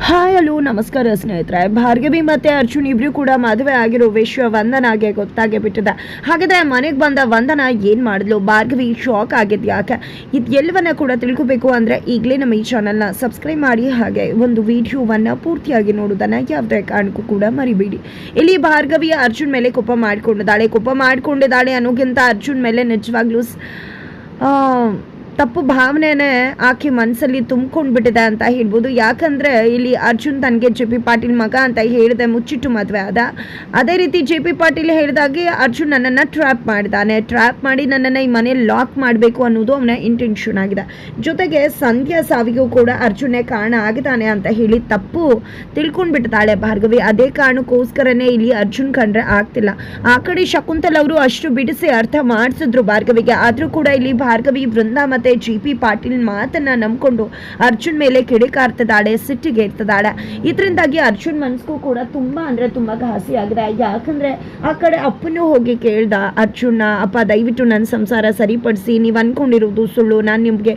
Hi hello ನಮಸ್ಕಾರ ಸ್ನೇಹಿತರೆ. ಭಾರ್ಗವಿ ಮತ್ತೆ ಅರ್ಜುನ್ ಇಬ್ರು ಕೂಡ ಮದುವೆ ಆಗಿರೋ ವಿಷಯ ವಂದನಾಗೆ ಗೊತ್ತಾಗೇ ಬಿಟ್ಟಿದೆ. ಹಾಗಾದ್ರೆ ಮನೆಗೆ ಬಂದ ವಂದನಾ ಏನ್ ಮಾಡಿದ್ಲು, ಭಾರ್ಗವಿ ಶಾಕ್ ಆಗಿದ್ ಯಾಕೆ, ಇದು ಎಲ್ಲವನ್ನ ಕೂಡ ತಿಳ್ಕೋಬೇಕು ಅಂದ್ರೆ ಈಗಲೇ ನಮ್ಮ ಈ ಚಾನಲ್ನ ಸಬ್ಸ್ಕ್ರೈಬ್ ಮಾಡಿ, ಹಾಗೆ ಒಂದು ವಿಡಿಯೋವನ್ನ ಪೂರ್ತಿಯಾಗಿ ನೋಡೋದನ್ನ ಯಾವುದೇ ಕಾರಣಕ್ಕೂ ಕೂಡ ಮರಿಬೇಡಿ. ಇಲ್ಲಿ ಭಾರ್ಗವಿ ಅರ್ಜುನ್ ಮೇಲೆ ಕೋಪ ಮಾಡ್ಕೊಂಡಿದ್ದಾಳೆ ಅನ್ನೋಕ್ಕಿಂತ ಅರ್ಜುನ್ ಮೇಲೆ ನಿಜವಾಗ್ಲೂ ತಪ್ಪು ಭಾವನೆನೇ ಆಕೆ ಮನಸ್ಸಲ್ಲಿ ತುಂಬಿಕೊಂಡ್ಬಿಟ್ಟಿದೆ ಅಂತ ಹೇಳ್ಬೋದು. ಯಾಕಂದರೆ ಇಲ್ಲಿ ಅರ್ಜುನ್ ತನಗೆ ಜೆ ಪಿ ಪಾಟೀಲ್ ಮಗ ಅಂತ ಹೇಳಿದೆ ಮುಚ್ಚಿಟ್ಟು ಮದುವೆ ಆದ. ಅದೇ ರೀತಿ ಜೆ ಪಿ ಪಾಟೀಲ್ ಹೇಳಿದಾಗೆ ಅರ್ಜುನ್ ನನ್ನನ್ನು ಟ್ರ್ಯಾಪ್ ಮಾಡಿ ನನ್ನನ್ನು ಈ ಮನೆ ಲಾಕ್ ಮಾಡಬೇಕು ಅನ್ನೋದು ಅವನ ಇಂಟೆನ್ಷನ್ ಆಗಿದೆ. ಜೊತೆಗೆ ಸಂಧ್ಯಾ ಸಾವಿಗೂ ಕೂಡ ಅರ್ಜುನೇ ಕಾರಣ ಆಗಿದ್ದಾನೆ ಅಂತ ಹೇಳಿ ತಪ್ಪು ತಿಳ್ಕೊಂಡ್ಬಿಟ್ಟಿದ್ದಾಳೆ ಭಾರ್ಗವಿ. ಅದೇ ಕಾರಣಕ್ಕೋಸ್ಕರನೇ ಇಲ್ಲಿ ಅರ್ಜುನ್ ಕಂಡ್ರೆ ಆಗ್ತಿಲ್ಲ. ಆ ಕಡೆ ಶಕುಂತಲ್ ಅವರು ಅಷ್ಟು ಬಿಡಿಸಿ ಅರ್ಥ ಮಾಡಿಸಿದ್ರು ಭಾರ್ಗವಿಗೆ. ಆದರೂ ಕೂಡ ಇಲ್ಲಿ ಭಾರ್ಗವಿ ವೃಂದ ಮತ್ತು ಜಿ ಪಿ ಪಾಟೀಲ್ ಮಾತನ್ನ ನಂಬ್ಕೊಂಡು ಅರ್ಜುನ್ ಮೇಲೆ ಕಿಡಿಕಾರ್ತಿದ್ದಾಳೆ, ಸಿಟ್ಟಿಗೆ ಇರ್ತದಾಳೆ. ಇದರಿಂದಾಗಿ ಅರ್ಜುನ್ ಮನಸ್ಗೂ ಕೂಡ ತುಂಬಾ ಅಂದ್ರೆ ತುಂಬಾ ಘಾಸಿ ಆಗಿದೆ. ಯಾಕಂದ್ರೆ ಆ ಕಡೆ ಅಪ್ಪನೂ ಹೋಗಿ ಕೇಳ್ದ ಅರ್ಜುನ್ನ, ಅಪ್ಪ ದಯವಿಟ್ಟು ನನ್ನ ಸಂಸಾರ ಸರಿಪಡಿಸಿ, ನೀವು ಅನ್ಕೊಂಡಿರೋದು ಸುಳ್ಳು, ನಾನು ನಿಮ್ಗೆ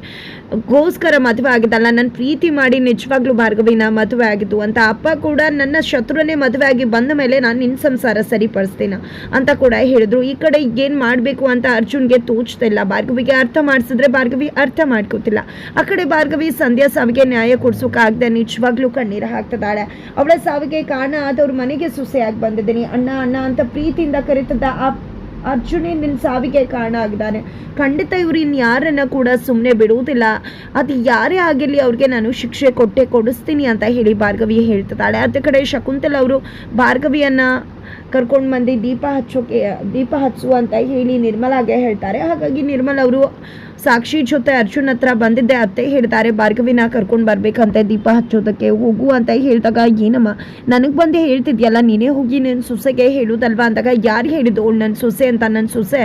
ಗೋಸ್ಕರ ಮದುವೆ ಆಗಿದ್ದಲ್ಲ, ನನ್ನ ಪ್ರೀತಿ ಮಾಡಿ ನಿಜವಾಗ್ಲೂ ಭಾರ್ಗವಿನ ಮದುವೆ ಆಗಿದ್ದು ಅಂತ. ಅಪ್ಪ ಕೂಡ ನನ್ನ ಶತ್ರುನೇ ಮದುವೆ ಆಗಿ ಬಂದ ಮೇಲೆ ನಾನು ನಿನ್ನ ಸಂಸಾರ ಸರಿಪಡಿಸ್ತೀನ ಅಂತ ಕೂಡ ಹೇಳಿದ್ರು. ಈ ಕಡೆ ಏನ್ ಮಾಡ್ಬೇಕು ಅಂತ ಅರ್ಜುನ್ಗೆ ತೋಚ್ತಿಲ್ಲ. ಭಾರ್ಗವಿಗೆ ಅರ್ಥ ಮಾಡಿಸಿದ್ರೆ ಭಾರ್ಗವಿ ಅರ್ಥ ಮಾಡ್ಕೋತಿಲ್ಲ. ಆ ಕಡೆ ಭಾರ್ಗವಿ ಸಂಧ್ಯಾ ಸಾವಿಗೆ ನ್ಯಾಯ ಕೊಡ್ಸೋಕಾಗದೆ ನಿಜವಾಗ್ಲೂ ಕಣ್ಣೀರು ಹಾಕ್ತಿದ್ದಾಳೆ. ಅವಳ ಸಾವಿಗೆ ಕಾರಣ ಆದವ್ರ ಮನೆಗೆ ಸೊಸೆಯಾಗಿ ಬಂದಿದ್ದೀನಿ, ಅಣ್ಣ ಅಣ್ಣ ಅಂತ ಪ್ರೀತಿಯಿಂದ ಕರೀತದ ಆ ಅರ್ಜುನೇ ನಿನ್ನ ಸಾವಿಗೆ ಕಾರಣ ಆಗಿದ್ದಾನೆ. ಖಂಡಿತ ಇವ್ರು ಇನ್ಯಾರನ್ನ ಕೂಡ ಸುಮ್ಮನೆ ಬಿಡುವುದಿಲ್ಲ, ಅದು ಯಾರೇ ಆಗಿರಲಿ ಅವ್ರಿಗೆ ನಾನು ಶಿಕ್ಷೆ ಕೊಡಿಸ್ತೀನಿ ಅಂತ ಹೇಳಿ ಭಾರ್ಗವಿ ಹೇಳ್ತಿದ್ದಾಳೆ. ಅದೇ ಕಡೆ ಶಕುಂತಲ್ ಅವರು ಭಾರ್ಗವಿಯನ್ನ ಕರ್ಕೊಂಡು ಬಂದು ದೀಪ ಹಚ್ಚು ಅಂತ ಹೇಳಿ ನಿರ್ಮಲಾಗೆ ಹೇಳ್ತಾರೆ. ಹಾಗಾಗಿ ನಿರ್ಮಲ ಅವರು ಸಾಕ್ಷಿ ಜೊತೆ ಅರ್ಜುನ್ ಹತ್ರ ಬಂದಿದ್ದೆ ಅತ್ತೆ ಹೇಳ್ತಾರೆ, ಭಾರ್ಗವಿನ ಕರ್ಕೊಂಡು ಬರ್ಬೇಕಂತೆ ದೀಪ ಹಚ್ಚೋದಕ್ಕೆ ಹೋಗು ಅಂತ ಹೇಳಿದಾಗ, ಏನಮ್ಮ ನನಗೆ ಬಂದು ಹೇಳ್ತಿದ್ಯಲ್ಲ, ನೀನೇ ಹೋಗಿ ನನ್ನ ಸೊಸೆಗೆ ಹೇಳುದಲ್ವಾ ಅಂದಾಗ, ಯಾರು ಹೇಳಿದ್ದು ಅವಳು ನನ್ನ ಸೊಸೆ ಅಂತ? ನನ್ನ ಸೊಸೆ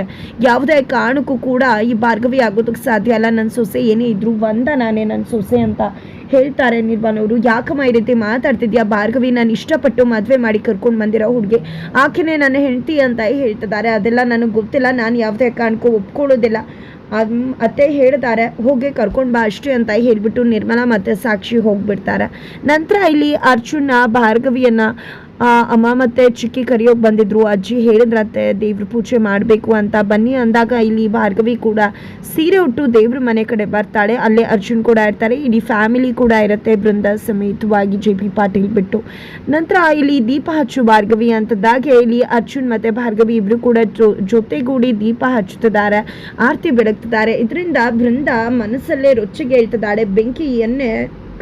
ಯಾವುದೇ ಕಾರಣಕ್ಕೂ ಕೂಡ ಈ ಭಾರ್ಗವಿ ಆಗೋದಕ್ಕೆ ಸಾಧ್ಯ ಅಲ್ಲ. ನನ್ನ ಸೊಸೆ ಏನೇ ಇದ್ರು ನಾನೇ ನನ್ನ ಸೊಸೆ ಅಂತ ಹೇಳ್ತಾರೆ ನಿರ್ಮಲವರು. ಯಾಕಮ್ಮ ಈ ರೀತಿ ಮಾತಾಡ್ತಿದ್ಯಾ, ಭಾರ್ಗವಿ ನಾನು ಇಷ್ಟಪಟ್ಟು ಮದುವೆ ಮಾಡಿ ಕರ್ಕೊಂಡು ಬಂದಿರೋ ಹುಡುಗಿ, ಆಕೆನೇ ನನ್ನ ಹೆಂಡತಿ ಅಂತ ಹೇಳ್ತಿದ್ದಾರೆ. ಅದೆಲ್ಲ ನನಗೆ ಗೊತ್ತಿಲ್ಲ, ನಾನು ಯಾವುದೇ ಕಾರಣಕ್ಕೂ ಒಪ್ಕೊಳ್ಳೋದಿಲ್ಲ. ಅತ್ತೆ ಹೇಳ್ತಾರೆ ಹೋಗಿ ಕರ್ಕೊಂಡು ಬಾ ಅಷ್ಟೇ ಅಂತ ಹೇಳ್ಬಿಟ್ಟು ನಿರ್ಮಲಾ ಮತ್ತೆ ಸಾಕ್ಷಿ ಹೋಗ್ಬಿಡ್ತಾರೆ. ನಂತರ ಇಲ್ಲಿ ಅರ್ಜುನ ಭಾರ್ಗವಿಯನ್ನ ಅಮ್ಮ ಮತ್ತೆ ಚಿಕ್ಕಿ ಕರಿಯೋಕೆ ಬಂದಿದ್ರು. ಅಜ್ಜಿ ಹೇಳಿದ್ರತ್ತೆ ದೇವ್ರ ಪೂಜೆ ಮಾಡಬೇಕು ಅಂತ, ಬನ್ನಿ ಅಂದಾಗ ಇಲ್ಲಿ ಭಾರ್ಗವಿ ಕೂಡ ಸೀರೆ ಉಟ್ಟು ದೇವ್ರ ಮನೆ ಕಡೆ ಬರ್ತಾಳೆ. ಅಲ್ಲೇ ಅರ್ಜುನ್ ಕೂಡ ಇರ್ತಾರೆ, ಇಡೀ ಫ್ಯಾಮಿಲಿ ಕೂಡ ಇರುತ್ತೆ ಬೃಂದ ಸಮೇತವಾಗಿ ಜೆ ಪಿ ಪಾಟೀಲ್ ಬಿಟ್ಟು. ನಂತರ ಇಲ್ಲಿ ದೀಪ ಹಚ್ಚು ಭಾರ್ಗವಿ ಅಂತದಾಗೆ ಇಲ್ಲಿ ಅರ್ಜುನ್ ಮತ್ತೆ ಭಾರ್ಗವಿ ಇಬ್ರು ಕೂಡ ಜೊತೆಗೂಡಿ ದೀಪ ಹಚ್ಚುತ್ತಿದ್ದಾರೆ, ಆರತಿ ಬೆಳಗ್ತಿದ್ದಾರೆ. ಇದರಿಂದ ಬೃಂದ ಮನಸ್ಸಲ್ಲೇ ರೊಚ್ಚಿಗೆ ಹೇಳ್ತಿದ್ದಾಳೆ, ಬೆಂಕಿಯನ್ನೇ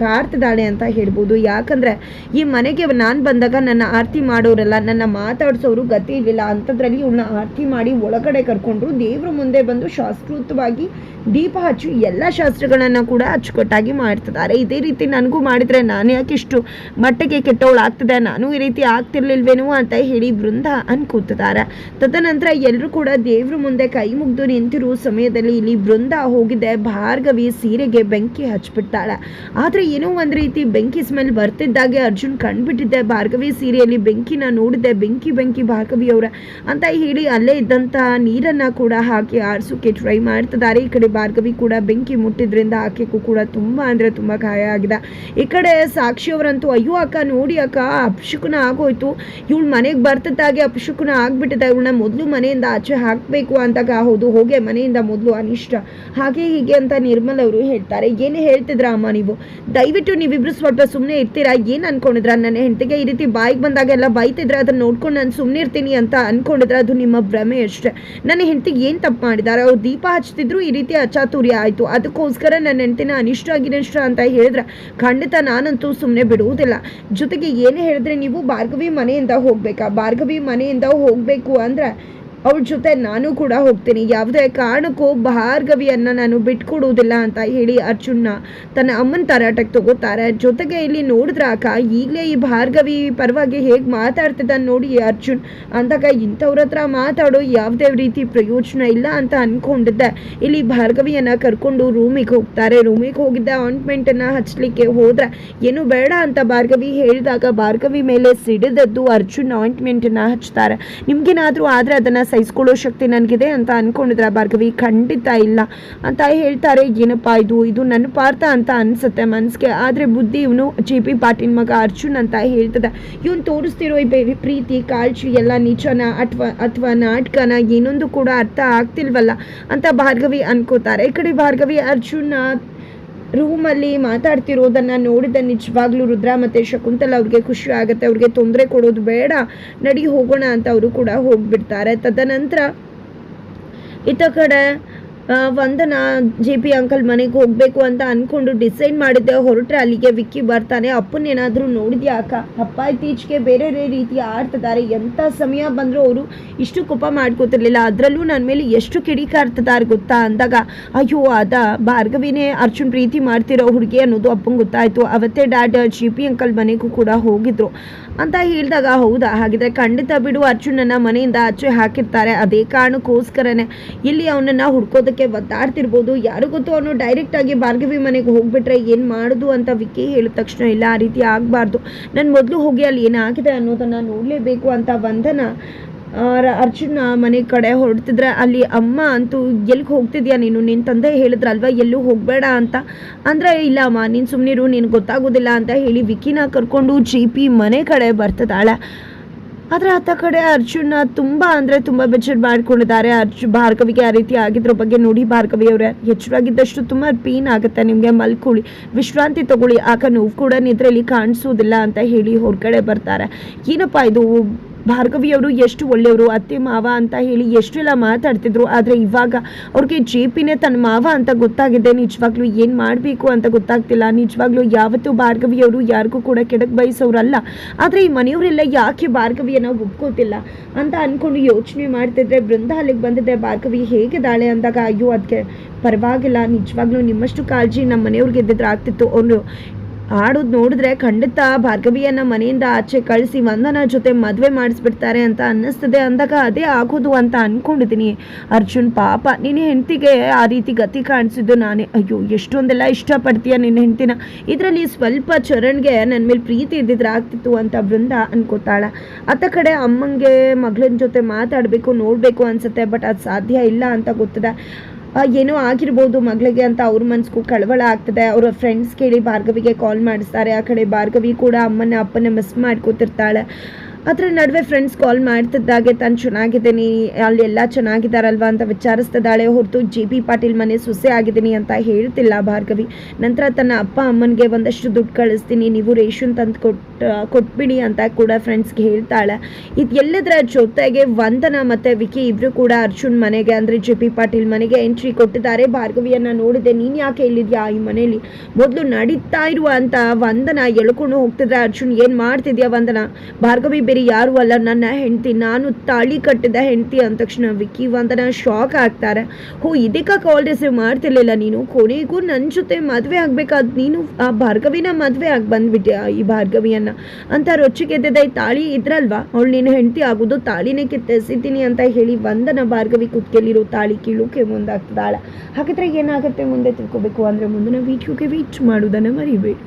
ಕಾರ್ತಿದ್ದಾಳೆ ಅಂತ ಹೇಳ್ಬೋದು. ಯಾಕಂದ್ರೆ ಈ ಮನೆಗೆ ನಾನು ಬಂದಾಗ ನನ್ನ ಆರತಿ ಮಾಡೋರೆಲ್ಲ, ನನ್ನ ಮಾತಾಡ್ಸೋರು ಗತಿ ಇರಲಿಲ್ಲ, ಅಂಥದ್ರಲ್ಲಿ ಇವಳನ್ನ ಆರತಿ ಮಾಡಿ ಒಳಗಡೆ ಕರ್ಕೊಂಡ್ರು, ದೇವ್ರ ಮುಂದೆ ಬಂದು ಶಾಸ್ತ್ರೋತವಾಗಿ ದೀಪ ಹಚ್ಚಿ ಎಲ್ಲ ಶಾಸ್ತ್ರಗಳನ್ನು ಕೂಡ ಅಚ್ಚುಕಟ್ಟಾಗಿ ಮಾಡ್ತಿದ್ದಾರೆ. ಇದೇ ರೀತಿ ನನಗೂ ಮಾಡಿದ್ರೆ ನಾನು ಯಾಕೆ ಇಷ್ಟು ಮಟ್ಟಿಗೆ ಕೆಟ್ಟವಳಾಗ್ತದೆ, ನಾನು ಈ ರೀತಿ ಆಗ್ತಿರ್ಲಿಲ್ವೇನೋ ಅಂತ ಹೇಳಿ ಬೃಂದ ಅನ್ಕೋತಿದ್ದಾರೆ. ತದನಂತರ ಎಲ್ಲರೂ ಕೂಡ ದೇವ್ರ ಮುಂದೆ ಕೈ ಮುಗ್ದು ನಿಂತಿರುವ ಸಮಯದಲ್ಲಿ ಇಲ್ಲಿ ಬೃಂದ ಹೋಗಿದೆ ಭಾರ್ಗವಿ ಸೀರೆಗೆ ಬೆಂಕಿ ಹಚ್ಬಿಡ್ತಾಳೆ. ಆದ್ರೆ ಏನೋ ಒಂದ್ ರೀತಿ ಬೆಂಕಿ ಸ್ಮೆಲ್ ಬರ್ತಿದ್ದಾಗೆ ಅರ್ಜುನ್ ಕಂಡ್ಬಿಟ್ಟಿದ್ದೆ, ಭಾರ್ಗವಿ ಸೀರೆಯಲ್ಲಿ ಬೆಂಕಿನ ನೋಡಿದ್ದೆ, ಬೆಂಕಿ ಭಾರ್ಗವಿ ಅವರ ಅಂತ ಹೇಳಿ ಅಲ್ಲೇ ಇದ್ದಂತ ನೀರನ್ನ ಕೂಡ ಹಾಕಿ ಆರಿಸೋಕೆ ಟ್ರೈ ಮಾಡ್ತಿದ್ದಾರೆ. ಈ ಕಡೆ ಭಾರ್ಗವಿ ಕೂಡ ಬೆಂಕಿ ಮುಟ್ಟಿದ್ರಿಂದ ಆಕೆಗೂ ಕೂಡ ತುಂಬಾ ಅಂದ್ರೆ ತುಂಬಾ ಗಾಯ ಆಗಿದೆ. ಈ ಕಡೆ ಸಾಕ್ಷಿಯವರಂತೂ ಅಯ್ಯೋ ಅಕ್ಕ ನೋಡಿ ಅಕ್ಕ ಅಪಶಕುನ ಆಗೋಯ್ತು, ಇವಳು ಮನೆಗೆ ಬರ್ತಿದ್ದಾಗೆ ಅಪಶಕುನ ಆಗ್ಬಿಟ್ಟಿದೆ, ಇವಳನ್ನ ಮೊದಲು ಮನೆಯಿಂದ ಆಚೆ ಹಾಕ್ಬೇಕು ಅಂತಾಗ, ಹೌದು ಹೋಗೆ ಮನೆಯಿಂದ ಮೊದಲು ಅನಿಷ್ಟ ಹಾಗೆ ಹೀಗೆ ಅಂತ ನಿರ್ಮಲ್ ಅವರು ಹೇಳ್ತಾರೆ. ಏನು ಹೇಳ್ತಿದ್ರ ಅಮ್ಮ ನೀವು, ದಯವಿಟ್ಟು ನೀವಿಬ್ರು ಸ್ವಲ್ಪ ಸುಮ್ಮನೆ ಇರ್ತೀರಾ? ಏನು ಅನ್ಕೊಂಡಿದ್ರ ನನ್ನ ಹೆಂಡತಿಗೆ ಈ ರೀತಿ ಬಾಯಿಗೆ ಬಂದಾಗೆಲ್ಲ ಬೈತಿದ್ರೆ ಅದನ್ನ ನೋಡ್ಕೊಂಡು ನಾನು ಸುಮ್ಮನೆ ಇರ್ತೀನಿ ಅಂತ ಅನ್ಕೊಂಡಿದ್ರೆ ಅದು ನಿಮ್ಮ ಭ್ರಮೆ ಅಷ್ಟೇ. ನನ್ನ ಹೆಂಡತಿಗೆ ಏನು ತಪ್ಪು ಮಾಡಿದ್ದಾರೆ, ಅವ್ರು ದೀಪ ಹಚ್ತಿದ್ರು ಈ ರೀತಿ ಅಚಾತುರ್ಯ ಆಯಿತು, ಅದಕ್ಕೋಸ್ಕರ ನನ್ನ ಹೆಂಡತಿನ ಅನಿಷ್ಟ ಅಂತ ಹೇಳಿದ್ರೆ ಖಂಡಿತ ನಾನಂತೂ ಸುಮ್ಮನೆ ಬಿಡುವುದಿಲ್ಲ. ಜೊತೆಗೆ ಏನೇ ಹೇಳಿದ್ರೆ ನೀವು ಭಾರ್ಗವಿ ಮನೆಯಿಂದ ಹೋಗ್ಬೇಕಾ, ಭಾರ್ಗವಿ ಮನೆಯಿಂದ ಹೋಗಬೇಕು ಅಂದ್ರೆ ಅವಳ ಜೊತೆ ನಾನು ಕೂಡ ಹೋಗ್ತೀನಿ, ಯಾವುದೇ ಕಾರಣಕ್ಕೂ ಭಾರ್ಗವಿಯನ್ನ ನಾನು ಬಿಟ್ಕೊಡುವುದಿಲ್ಲ ಅಂತ ಹೇಳಿ ಅರ್ಜುನ್ನ ತನ್ನ ಅಮ್ಮನ ತರಾಟಕ್ಕೆ ತಗೋತಾರೆ. ಜೊತೆಗೆ ಇಲ್ಲಿ ನೋಡಿದ್ರ ಅಕ್ಕ ಈಗಲೇ ಈ ಭಾರ್ಗವಿ ಪರವಾಗಿ ಹೇಗೆ ಮಾತಾಡ್ತಿದ್ದ ನೋಡಿ ಅರ್ಜುನ್ ಅಂದಾಗ, ಇಂಥವ್ರ ಹತ್ರ ಮಾತಾಡೋ ಯಾವುದೇ ರೀತಿ ಪ್ರಯೋಜನ ಇಲ್ಲ ಅಂತ ಅನ್ಕೊಂಡಿದ್ದೆ. ಇಲ್ಲಿ ಭಾರ್ಗವಿಯನ್ನ ಕರ್ಕೊಂಡು ರೂಮಿಗೆ ಹೋಗ್ತಾರೆ. ರೂಮಿಗೆ ಹೋಗಿದ್ದ ಆಯಿಂಟ್ಮೆಂಟನ್ನು ಹಚ್ಚಲಿಕ್ಕೆ ಹೋದ್ರೆ ಏನು ಬೇಡ ಅಂತ ಭಾರ್ಗವಿ ಹೇಳಿದಾಗ ಭಾರ್ಗವಿ ಮೇಲೆ ಸಿಡಿದದ್ದು ಅರ್ಜುನ್ ಆಯಿಂಟ್ಮೆಂಟನ್ನು ಹಚ್ತಾರೆ. ನಿಮ್ಗೇನಾದರೂ ಆದರೆ ಅದನ್ನು ಸಹಿಸ್ಕೊಳ್ಳೋ ಶಕ್ತಿ ನನಗಿದೆ ಅಂತ ಅಂದ್ಕೊಂಡಿದ್ರೆ ಭಾರ್ಗವಿ, ಖಂಡಿತ ಇಲ್ಲ ಅಂತ ಹೇಳ್ತಾರೆ. ಏನಪ್ಪ ಇದು ನನ್ನ ಪಾರ್ಥ ಅಂತ ಅನಿಸುತ್ತೆ ಮನಸ್ಸಿಗೆ. ಆದರೆ ಬುದ್ಧಿ ಇವನು JP ಪಾಟೀಲ್ ಮಗ ಅರ್ಜುನ್ ಅಂತ ಹೇಳ್ತದೆ. ಇವನು ತೋರಿಸ್ತಿರೋ ಈ ಪ್ರೀತಿ ಕಾಳಜಿ ಎಲ್ಲ ನಿಜನ ಅಥವಾ ನಾಟಕನ ಏನೊಂದು ಕೂಡ ಅರ್ಥ ಆಗ್ತಿಲ್ವಲ್ಲ ಅಂತ ಭಾರ್ಗವಿ ಅನ್ಕೋತಾರೆ. ಈ ಕಡೆ ಭಾರ್ಗವಿ ಅರ್ಜುನ್ ರೂಮಲ್ಲಿ ಮಾತಾಡ್ತಿರೋದನ್ನು ನೋಡಿದ ನಿಜವಾಗ್ಲೂ ರುದ್ರ ಮತ್ತು ಶಕುಂತಲ ಅವ್ರಿಗೆ ಖುಷಿ ಆಗುತ್ತೆ. ಅವ್ರಿಗೆ ತೊಂದರೆ ಕೊಡೋದು ಬೇಡ, ನಡಿ ಹೋಗೋಣ ಅಂತ ಅವರು ಕೂಡ ಹೋಗ್ಬಿಡ್ತಾರೆ. ತದನಂತರ ಇತ್ತ ಕಡೆ ವಂದನಾ JP ಅಂಕಲ್ ಮನೆಗೆ ಹೋಗಬೇಕು ಅಂತ ಅಂದ್ಕೊಂಡು ಡಿಸೈಡ್ ಮಾಡಿದ್ದೆ ಹೊರಟ್ರೆ ಅಲ್ಲಿಗೆ ವಿಕ್ಕಿ ಬರ್ತಾನೆ. ಅಪ್ಪನೇನಾದರೂ ನೋಡಿದ್ಯಾ ಅಕ್ಕ, ಅಪ್ಪ ಇತ್ತೀಚೆಗೆ ಬೇರೆ ರೀತಿ ಆಡ್ತಿದ್ದಾರೆ, ಎಂಥ ಸಮಯ ಬಂದರೂ ಅವರು ಇಷ್ಟು ಕೋಪ ಮಾಡ್ಕೋತಿರ್ಲಿಲ್ಲ, ಅದರಲ್ಲೂ ನನ್ನ ಮೇಲೆ ಎಷ್ಟು ಕಿಡಿಕಾಡ್ತಿದ್ದಾರೆ ಗೊತ್ತಾ ಅಂದಾಗ, ಅಯ್ಯೋ ಅದ ಭಾರ್ಗವಿನೇ ಅರ್ಜುನ್ ಪ್ರೀತಿ ಮಾಡ್ತಿರೋ ಹುಡುಗಿ ಅನ್ನೋದು ಅಪ್ಪಂಗೆ ಗೊತ್ತಾಯಿತು. ಅವತ್ತೇ ಡ್ಯಾಡ್ JP ಅಂಕಲ್ ಮನೆಗೂ ಕೂಡ ಹೋಗಿದ್ರು ಅಂತ ಹೇಳಿದಾಗ, ಹೌದಾ ಹಾಗಿದ್ರೆ ಖಂಡಿತ ಬಿಡು, ಅರ್ಜುನನ್ನ ಮನೆಯಿಂದ ಆಚೆ ಹಾಕಿರ್ತಾರೆ, ಅದೇ ಕಾರಣಕ್ಕೋಸ್ಕರನೇ ಇಲ್ಲಿ ಅವನನ್ನು ಹುಡ್ಕೋದಕ್ಕೆ ಒದ್ದಾಡ್ತಿರ್ಬೋದು. ಯಾರು ಗೊತ್ತು, ಅವನು ಡೈರೆಕ್ಟಾಗಿ ಭಾರ್ಗವಿ ಮನೆಗೆ ಹೋಗ್ಬಿಟ್ರೆ ಏನು ಮಾಡೋದು ಅಂತ ವಿಕ್ಕಿ ಹೇಳಿದ ತಕ್ಷಣ, ಇಲ್ಲ ಆ ರೀತಿ ಆಗಬಾರ್ದು, ನಾನು ಮೊದಲು ಹೋಗಿ ಅಲ್ಲಿ ಏನಾಗಿದೆ ಅನ್ನೋದನ್ನು ನೋಡಲೇಬೇಕು ಅಂತ ವಂದನಾ ಅರ್ಜುನ್ ಮನೆ ಕಡೆ ಹೊರಡ್ತಿದ್ರೆ ಅಲ್ಲಿ ಅಮ್ಮ ಅಂತೂ ಎಲ್ಲಿಗೆ ಹೋಗ್ತಿದ್ಯಾ ನೀನು, ನಿನ್ನ ತಂದೆ ಹೇಳಿದ್ರಲ್ವ ಎಲ್ಲೂ ಹೋಗಬೇಡ ಅಂತ. ಅಂದರೆ ಇಲ್ಲ ಅಮ್ಮ ನೀನು ಸುಮ್ಮನಿರು, ನೀನು ಗೊತ್ತಾಗೋದಿಲ್ಲ ಅಂತ ಹೇಳಿ ವಿಕ್ಕಿನ ಕರ್ಕೊಂಡು JP ಮನೆ ಕಡೆ ಬರ್ತಿದ್ದಾಳೆ. ಆದರೆ ಆತ ಕಡೆ ಅರ್ಜುನ ತುಂಬ ಅಂದರೆ ತುಂಬ ಬೇಜಾರು ಮಾಡ್ಕೊಂಡಿದ್ದಾರೆ. ಭಾರ್ಗವಿಗೆ ಆ ರೀತಿ ಆಗಿದ್ರ ಬಗ್ಗೆ ನೋಡಿ ಭಾರ್ಗವಿ ಅವರೇ, ಎಚ್ಚರಾಗಿದ್ದಷ್ಟು ತುಂಬ ಪೇನ್ ಆಗುತ್ತೆ ನಿಮಗೆ, ಮಲ್ಕೊಳ್ಳಿ, ವಿಶ್ರಾಂತಿ ತಗೊಳ್ಳಿ, ಆಗ ನೋವು ಕೂಡ ನಿದ್ರೆಯಲ್ಲಿ ಕಾಣಿಸೋದಿಲ್ಲ ಅಂತ ಹೇಳಿ ಹೊರಗಡೆ ಬರ್ತಾರೆ. ಏನಪ್ಪ ಇದು, ಭಾರ್ಗವಿಯವರು ಎಷ್ಟು ಒಳ್ಳೆಯವರು, ಅತ್ತೆ ಮಾವ ಅಂತ ಹೇಳಿ ಎಷ್ಟೆಲ್ಲ ಮಾತಾಡ್ತಿದ್ರು, ಆದರೆ ಇವಾಗ ಅವ್ರಿಗೆ JPನೇ ತನ್ನ ಮಾವ ಅಂತ ಗೊತ್ತಾಗಿದೆ. ನಿಜವಾಗ್ಲೂ ಏನು ಮಾಡಬೇಕು ಅಂತ ಗೊತ್ತಾಗ್ತಿಲ್ಲ. ನಿಜವಾಗ್ಲೂ ಯಾವತ್ತೂ ಭಾರ್ಗವಿಯವರು ಯಾರಿಗೂ ಕೂಡ ಕೆಡಕ್ ಬಯಸೋರಲ್ಲ, ಆದರೆ ಈ ಮನೆಯವರೆಲ್ಲ ಯಾಕೆ ಭಾರ್ಗವಿಯನ್ನು ಒಪ್ಕೋತಿಲ್ಲ ಅಂತ ಅಂದ್ಕೊಂಡು ಯೋಚನೆ ಮಾಡ್ತಿದ್ರೆ ಬೃಂದ ಅಲ್ಲಿಗೆ ಬಂದಿದ್ದೆ. ಭಾರ್ಗವಿ ಹೇಗಿದ್ದಾಳೆ ಅಂದಾಗ, ಅಯ್ಯೋ ಅದಕ್ಕೆ ಪರವಾಗಿಲ್ಲ, ನಿಜವಾಗ್ಲೂ ನಿಮ್ಮಷ್ಟು ಕಾಳಜಿ ನಮ್ಮ ಮನೆಯವ್ರಿಗೆ ಇದ್ದಿದ್ರೆ ಆಗ್ತಿತ್ತು. ಅವನು ಆಡೋದು ನೋಡಿದ್ರೆ ಖಂಡಿತ ಭಾರ್ಗವಿಯನ್ನು ಮನೆಯಿಂದ ಆಚೆ ಕಳಿಸಿ ವಂದನಾ ಜೊತೆ ಮದುವೆ ಮಾಡಿಸ್ಬಿಡ್ತಾರೆ ಅಂತ ಅನ್ನಿಸ್ತದೆ ಅಂದಾಗ, ಅದೇ ಆಗೋದು ಅಂತ ಅಂದ್ಕೊಂಡಿದ್ದೀನಿ. ಅರ್ಜುನ್ ಪಾಪ, ನಿನ್ನ ಹೆಂಡತಿಗೆ ಆ ರೀತಿ ಗತಿ ಕಾಣಿಸಿದ್ದು ನಾನೇ. ಅಯ್ಯೋ ಎಷ್ಟೊಂದೆಲ್ಲ ಇಷ್ಟಪಡ್ತೀಯ ನಿನ್ನ ಹೆಂಡತಿನ, ಇದರಲ್ಲಿ ಸ್ವಲ್ಪ ಚರಣ್ಗೆ ನನ್ನ ಮೇಲೆ ಪ್ರೀತಿ ಇದ್ದಿದ್ರೆ ಆಗ್ತಿತ್ತು ಅಂತ ಬೃಂದ ಅನ್ಕೋತಾಳೆ. ಅತ್ತ ಕಡೆ ಅಮ್ಮಂಗೆ ಮಗಳನ್ನ ಜೊತೆ ಮಾತಾಡಬೇಕು ನೋಡಬೇಕು ಅನ್ಸುತ್ತೆ, ಬಟ್ ಅದು ಸಾಧ್ಯ ಇಲ್ಲ ಅಂತ ಗೊತ್ತಿದೆ. ಏನೋ ಆಗಿರ್ಬೋದು ಮಗಳಿಗೆ ಅಂತ ಅವ್ರ ಮನಸ್ಸಿಗೂ ಕಳವಳ ಆಗ್ತದೆ. ಅವರ ಫ್ರೆಂಡ್ಸ್ ಕೇಳಿ ಭಾರ್ಗವಿಗೆ ಕಾಲ್ ಮಾಡಿಸ್ತಾರೆ. ಆ ಕಡೆ ಭಾರ್ಗವಿ ಕೂಡ ಅಪ್ಪನ ಮಿಸ್ ಮಾಡ್ಕೋತಿರ್ತಾಳೆ. ಅದರ ನಡುವೆ ಫ್ರೆಂಡ್ಸ್ ಕಾಲ್ ಮಾಡ್ತಿದ್ದಾಗೆ ತಾನು ಚೆನ್ನಾಗಿದ್ದೀನಿ, ಅಲ್ಲೆಲ್ಲ ಚೆನ್ನಾಗಿದ್ದಾರಲ್ವ ಅಂತ ವಿಚಾರಿಸ್ತಿದ್ದಾಳೆ ಹೊರತು JP ಪಾಟೀಲ್ ಮನೆ ಸೊಸೆ ಆಗಿದ್ದೀನಿ ಅಂತ ಹೇಳ್ತಿಲ್ಲ ಭಾರ್ಗವಿ. ನಂತರ ತನ್ನ ಅಪ್ಪ ಅಮ್ಮನಿಗೆ ಒಂದಷ್ಟು ದುಡ್ಡು ಕಳಿಸ್ತೀನಿ, ನೀವು ರೇಷನ್ ತಂದು ಕೊಟ್ಬಿಡಿ ಅಂತ ಕೂಡ ಫ್ರೆಂಡ್ಸ್ಗೆ ಹೇಳ್ತಾಳೆ. ಇದು ಎಲ್ಲದರ ಜೊತೆಗೆ ವಂದನಾ ಮತ್ತು ವಿಕ್ಕಿ ಇಬ್ಬರು ಕೂಡ ಅರ್ಜುನ್ ಮನೆಗೆ ಅಂದರೆ JP ಪಾಟೀಲ್ ಮನೆಗೆ ಎಂಟ್ರಿ ಕೊಟ್ಟಿದ್ದಾರೆ. ಭಾರ್ಗವಿಯನ್ನು ನೋಡಿದೆ, ನೀನು ಯಾಕೆ ಇಲ್ಲಿದ್ಯಾ ಈ ಮನೇಲಿ, ಮೊದಲು ನಡೀತಾ ಇರುವ ಅಂತ ವಂದನಾ ಎಳ್ಕೊಂಡು ಹೋಗ್ತಿದ್ರೆ ಅರ್ಜುನ್, ಏನು ಮಾಡ್ತಿದ್ಯಾ ವಂದನಾ, ಭಾರ್ಗವಿ ಬೇರೆ ಯಾರು ಅಲ್ಲ ನನ್ನ ಹೆಂಡತಿ, ನಾನು ತಾಳಿ ಕಟ್ಟಿದ ಹೆಂಡತಿ ಅಂದ ತಕ್ಷಣ ವಿಕ್ಕಿ ವಂದನಾ ಶಾಕ್ ಆಗ್ತಾರೆ. ಇದಕ್ಕೆ ಕಾಲ್ ರಿಸೀವ್ ಮಾಡ್ತಿರ್ಲಿಲ್ಲ ನೀನು, ಕೊನೆಗೂ ನನ್ನ ಜೊತೆ ಮದುವೆ ಆಗ್ಬೇಕಾದ್ ನೀನು ಆ ಭಾರ್ಗವಿನ ಮದುವೆ ಆಗಿ ಬಂದ್ಬಿಟ್ಟೆ ಈ ಭಾರ್ಗವಿಯನ್ನ ಅಂತ ರೊಚ್ಚಿಗೆದ್ದಿದ್ದ ತಾಳಿ ಇದ್ರಲ್ವಾ, ಅವಳು ನೀನು ಹೆಂಡತಿ ಆಗೋದು ತಾಳಿನೇ ಕಿತ್ತೆಸಿತೀನಿ ಅಂತ ಹೇಳಿ ವಂದನಾ ಭಾರ್ಗವಿ ಕುತ್ಕೆಲ್ಲಿರೋ ತಾಳಿ ಕೀಳೋಕೆ ಮುಂದಾಗ್ತದಾಳ. ಹಾಗಾದ್ರೆ ಏನಾಗುತ್ತೆ ಮುಂದೆ ತಿಳ್ಕೊಬೇಕು ಅಂದ್ರೆ ಮುಂದಿನ ವಿಡಿಯೋಗೆ ವೇಟ್ ಮಾಡೋದನ್ನ ಮರಿಬೇಡಿ.